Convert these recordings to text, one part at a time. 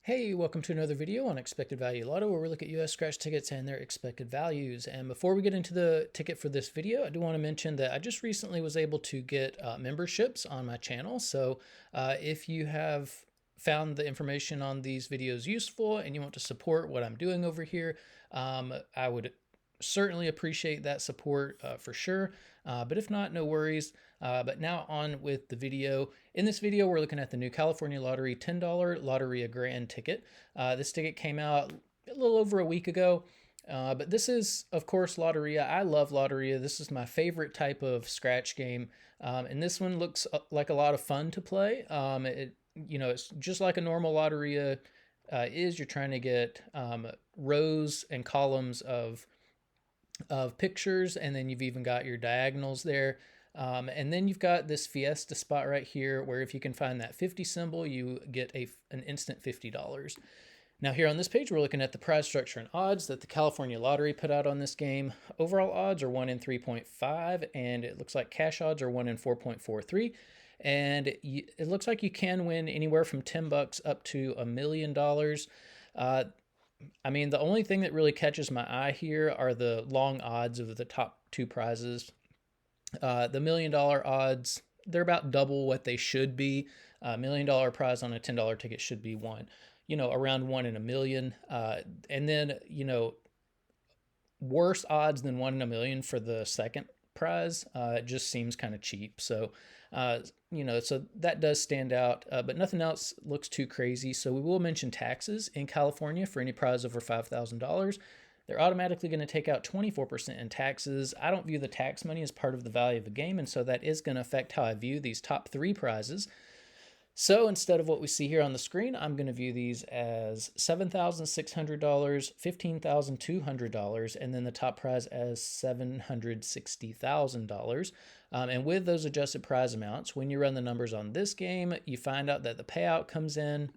Hey, welcome to another video on Expected Value Lotto, where we look at US scratch tickets and their expected values. And before we get into the ticket for this video, I do want to mention that I just recently was able to get memberships on my channel. So if you have found the information on these videos useful and you want to support what I'm doing over here, I would certainly appreciate that support for sure. But if not, no worries. But now on with the video. In this video, we're looking at the new California Lottery $10 Loteria Grande ticket. This ticket came out a little over a week ago. But this is, of course, Loteria. I love Loteria. This is my favorite type of scratch game. And this one looks like a lot of fun to play. It's just like a normal Loteria is. You're trying to get rows and columns of pictures, and then you've even got your diagonals there. And then you've got this Fiesta spot right here where if you can find that 50 symbol, you get an instant $50. Now here on this page, we're looking at the prize structure and odds that the California Lottery put out on this game. Overall odds are 1 in 3.5, and it looks like cash odds are 1 in 4.43. And it looks like you can win anywhere from $10 up to $1 million. I mean, the only thing that really catches my eye here are the long odds of the top two prizes. The $1 million odds, they're about double what they should be. $1 million prize on a $10 ticket should be around 1 in a million. And then, worse odds than 1 in a million for the second prize. It just seems kind of cheap. So, so that does stand out, but nothing else looks too crazy. So we will mention taxes in California for any prize over $5,000. They're automatically going to take out 24% in taxes. I don't view the tax money as part of the value of the game, and so that is going to affect how I view these top three prizes. So instead of what we see here on the screen, I'm going to view these as $7,600, $15,200, and then the top prize as $760,000. And with those adjusted prize amounts, when you run the numbers on this game, you find out that the payout comes in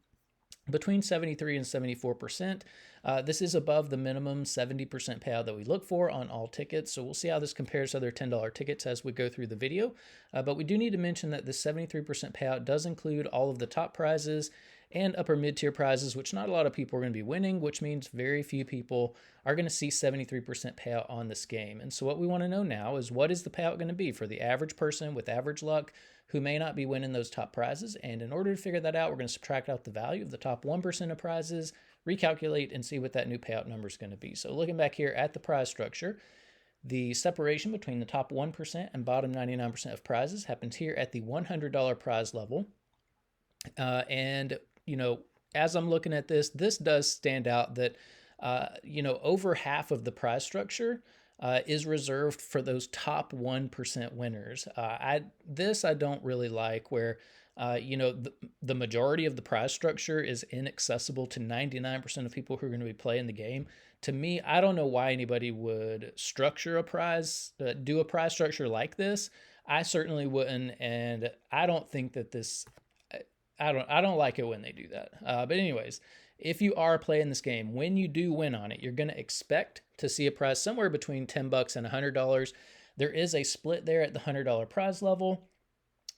between 73 and 74%. This is above the minimum 70% payout that we look for on all tickets. So we'll see how this compares to other $10 tickets as we go through the video. But we do need to mention that the 73% payout does include all of the top prizes and upper mid-tier prizes, which not a lot of people are going to be winning, which means very few people are going to see 73% payout on this game. And so what we want to know now is, what is the payout going to be for the average person with average luck who may not be winning those top prizes? And in order to figure that out, we're going to subtract out the value of the top 1% of prizes, recalculate, and see what that new payout number is going to be. So looking back here at the prize structure, the separation between the top 1% and bottom 99% of prizes happens here at the $100 prize level. As I'm looking at this does stand out that, over half of the prize structure is reserved for those top 1% winners. I don't really like, where the majority of the prize structure is inaccessible to 99% of people who are going to be playing the game. To me, I don't know why anybody would structure a prize, do a prize structure like this. I certainly wouldn't, and I don't think that this. I don't like it when they do that. But anyways, if you are playing this game, when you do win on it, you're going to expect to see a prize somewhere between $10 and $100. There is a split there at the $100 prize level.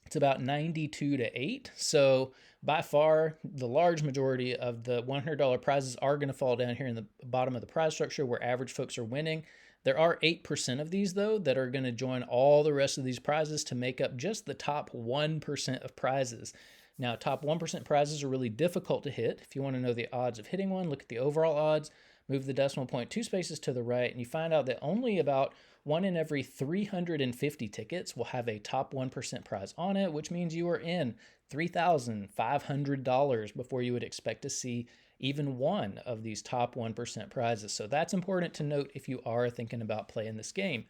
It's about 92 to 8. So by far, the large majority of the $100 prizes are going to fall down here in the bottom of the prize structure where average folks are winning. There are 8% of these, though, that are going to join all the rest of these prizes to make up just the top 1% of prizes. Now, top 1% prizes are really difficult to hit. If you want to know the odds of hitting one, look at the overall odds, move the decimal point 2 spaces to the right, and you find out that only about 1 in every 350 tickets will have a top 1% prize on it, which means you are in $3,500 before you would expect to see even one of these top 1% prizes. So that's important to note if you are thinking about playing this game.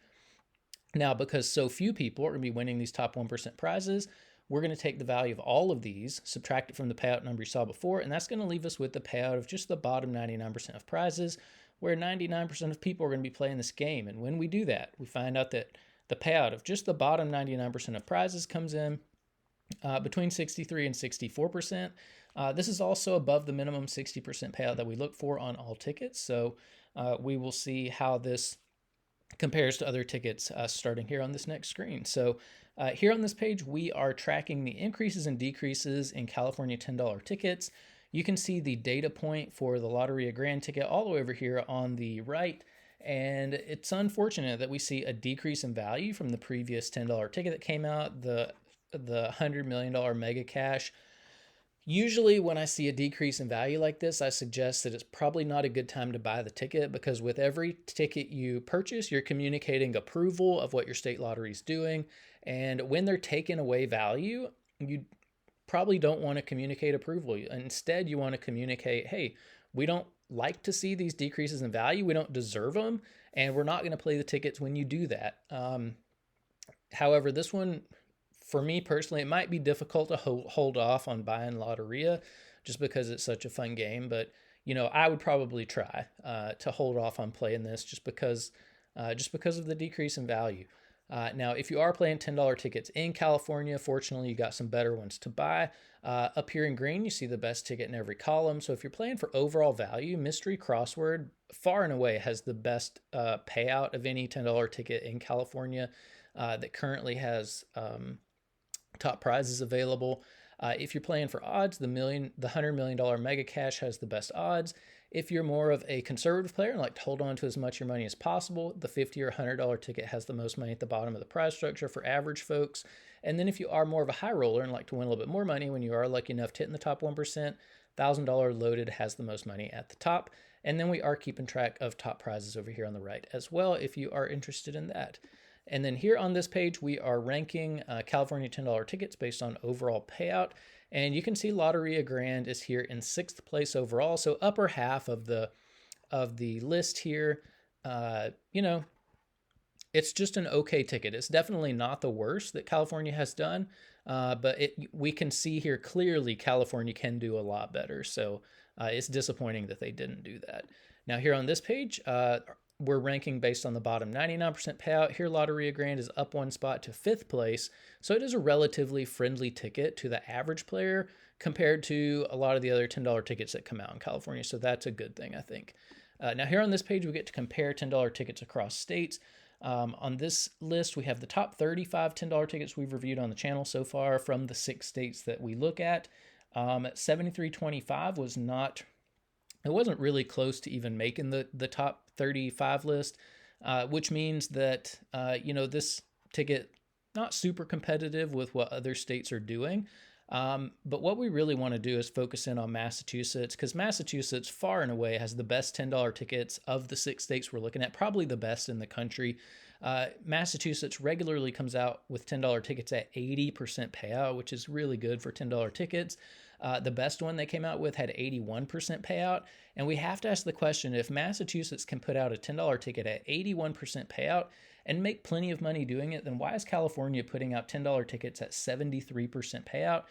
Now, because so few people are going to be winning these top 1% prizes, we're going to take the value of all of these, subtract it from the payout number you saw before, and that's going to leave us with the payout of just the bottom 99% of prizes, where 99% of people are going to be playing this game. And when we do that, we find out that the payout of just the bottom 99% of prizes comes in between 63 and 64%. This is also above the minimum 60% payout that we look for on all tickets. So we will see how this compares to other tickets starting here on this next screen. So here on this page, we are tracking the increases and decreases in California $10 tickets. you can see the data point for the Loteria Grande ticket all the way over here on the right. And it's unfortunate that we see a decrease in value from the previous $10 ticket that came out, the $100 million mega cash. Usually when I see a decrease in value like this, I suggest that it's probably not a good time to buy the ticket, because with every ticket you purchase, you're communicating approval of what your state lottery is doing. And when they're taking away value, you probably don't want to communicate approval. Instead, you want to communicate, hey, we don't like to see these decreases in value. We don't deserve them. And we're not going to play the tickets when you do that. However, this one, for me personally, it might be difficult to hold off on buying Loteria just because it's such a fun game. But, I would probably try to hold off on playing this just because of the decrease in value. Now, if you are playing $10 tickets in California, fortunately, you got some better ones to buy. Up here in green, you see the best ticket in every column. So if you're playing for overall value, Mystery Crossword far and away has the best payout of any $10 ticket in California that currently has top prizes available. If you're playing for odds, the $100 million mega cash has the best odds. If you're more of a conservative player and like to hold on to as much of your money as possible, the $50 or $100 ticket has the most money at the bottom of the prize structure for average folks. And then if you are more of a high roller and like to win a little bit more money when you are lucky enough to hit in the top 1%, $1,000 loaded has the most money at the top. And then we are keeping track of top prizes over here on the right as well, if you are interested in that. And then here on this page, we are ranking California $10 tickets based on overall payout. And you can see Loteria Grande is here in 6th place overall. So upper half of the list here. It's just an okay ticket. It's definitely not the worst that California has done. But we can see here clearly California can do a lot better. So it's disappointing that they didn't do that. Now here on this page, we're ranking based on the bottom 99% payout. Here, Loteria Grande is up 1 spot to 5th place. So it is a relatively friendly ticket to the average player compared to a lot of the other $10 tickets that come out in California. So that's a good thing, I think. Now here on this page, we get to compare $10 tickets across states. On this list, we have the top 35 $10 tickets we've reviewed on the channel so far from the 6 states that we look at. 7325 was not... It wasn't really close to even making the top 35 list, which means that, this ticket, not super competitive with what other states are doing. But what we really want to do is focus in on Massachusetts, because Massachusetts far and away has the best $10 tickets of the 6 states we're looking at, probably the best in the country. Massachusetts regularly comes out with $10 tickets at 80% payout, which is really good for $10 tickets. The best one they came out with had 81% payout. And we have to ask the question, if Massachusetts can put out a $10 ticket at 81% payout and make plenty of money doing it, then why is California putting out $10 tickets at 73% payout?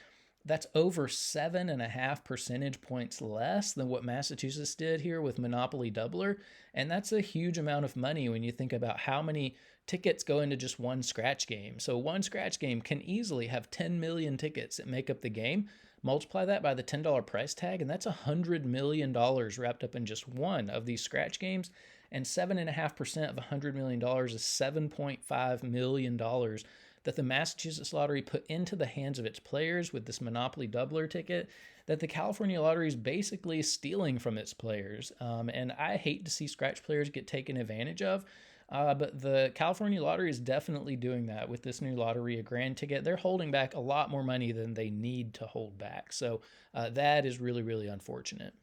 That's over 7.5 percentage points less than what Massachusetts did here with Monopoly Doubler. And that's a huge amount of money when you think about how many tickets go into just one scratch game. So one scratch game can easily have 10 million tickets that make up the game. Multiply that by the $10 price tag, and that's $100 million wrapped up in just one of these scratch games. And 7.5% of $100 million is $7.5 million that the Massachusetts Lottery put into the hands of its players with this Monopoly Doubler ticket that the California Lottery is basically stealing from its players. And I hate to see scratch players get taken advantage of. But the California Lottery is definitely doing that with this new Loteria Grande ticket. They're holding back a lot more money than they need to hold back. So that is really, really unfortunate.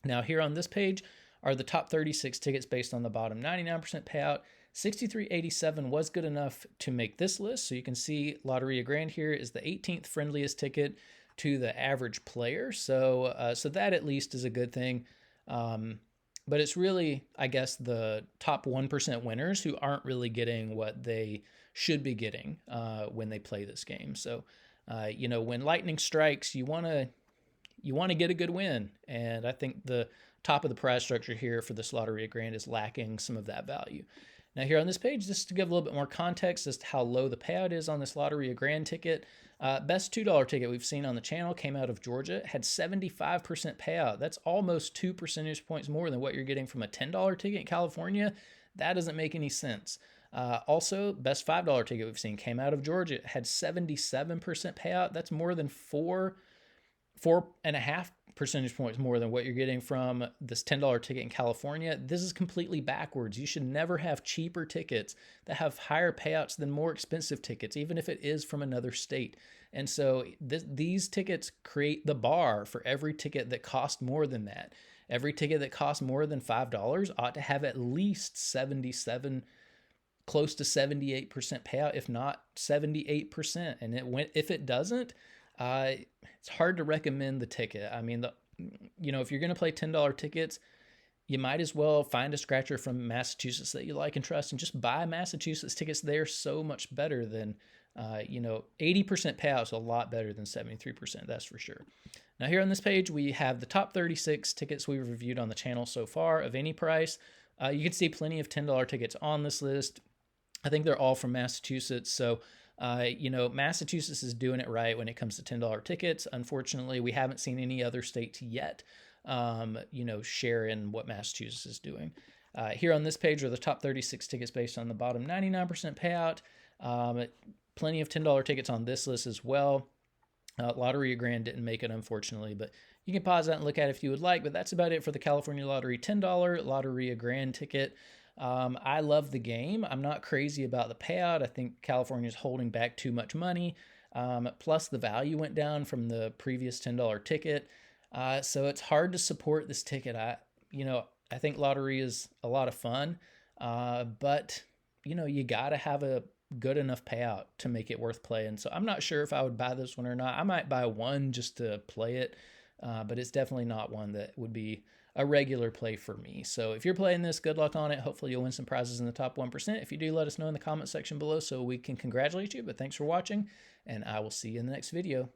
Now here on this page are the top 36 tickets based on the bottom 99% payout. 6387 was good enough to make this list. So you can see Loteria Grande here is the 18th friendliest ticket to the average player. So that at least is a good thing. But it's really, I guess, the top 1% winners who aren't really getting what they should be getting when they play this game. So, when lightning strikes, you want to get a good win. And I think the top of the prize structure here for this Loteria Grande is lacking some of that value. Now here on this page, just to give a little bit more context as to how low the payout is on this Loteria Grande ticket, best $2 ticket we've seen on the channel came out of Georgia, had 75% payout. That's almost 2 percentage points more than what you're getting from a $10 ticket in California. That doesn't make any sense. Also, best $5 ticket we've seen came out of Georgia. It had 77% payout. That's more than 4.5 percentage points more than what you're getting from this $10 ticket in California. This is completely backwards. You should never have cheaper tickets that have higher payouts than more expensive tickets, even if it is from another state. And so these tickets create the bar for every ticket that costs more than that. Every ticket that costs more than $5 ought to have at least 77, close to 78% payout, if not 78%. And if it doesn't, it's hard to recommend the ticket. I mean, if you're going to play $10 tickets, you might as well find a scratcher from Massachusetts that you like and trust and just buy Massachusetts tickets. They're so much better than, 80% payout is a lot better than 73%, that's for sure. Now here on this page, we have the top 36 tickets we've reviewed on the channel so far of any price. You can see plenty of $10 tickets on this list. I think they're all from Massachusetts. So, Massachusetts is doing it right when it comes to $10 tickets. Unfortunately, we haven't seen any other states yet, share in what Massachusetts is doing. Here on this page are the top 36 tickets based on the bottom 99% payout. Plenty of $10 tickets on this list as well. Loteria Grande didn't make it, unfortunately, but you can pause that and look at it if you would like. But that's about it for the California Lottery $10 Loteria Grande ticket. I love the game. I'm not crazy about the payout. I think California is holding back too much money. Plus, the value went down from the previous $10 ticket. So it's hard to support this ticket. I think lottery is a lot of fun, but you got to have a good enough payout to make it worth playing. So I'm not sure if I would buy this one or not. I might buy one just to play it, but it's definitely not one that would be a regular play for me. So if you're playing this, good luck on it. Hopefully you'll win some prizes in the top 1%. If you do, let us know in the comment section below so we can congratulate you. But thanks for watching, and I will see you in the next video.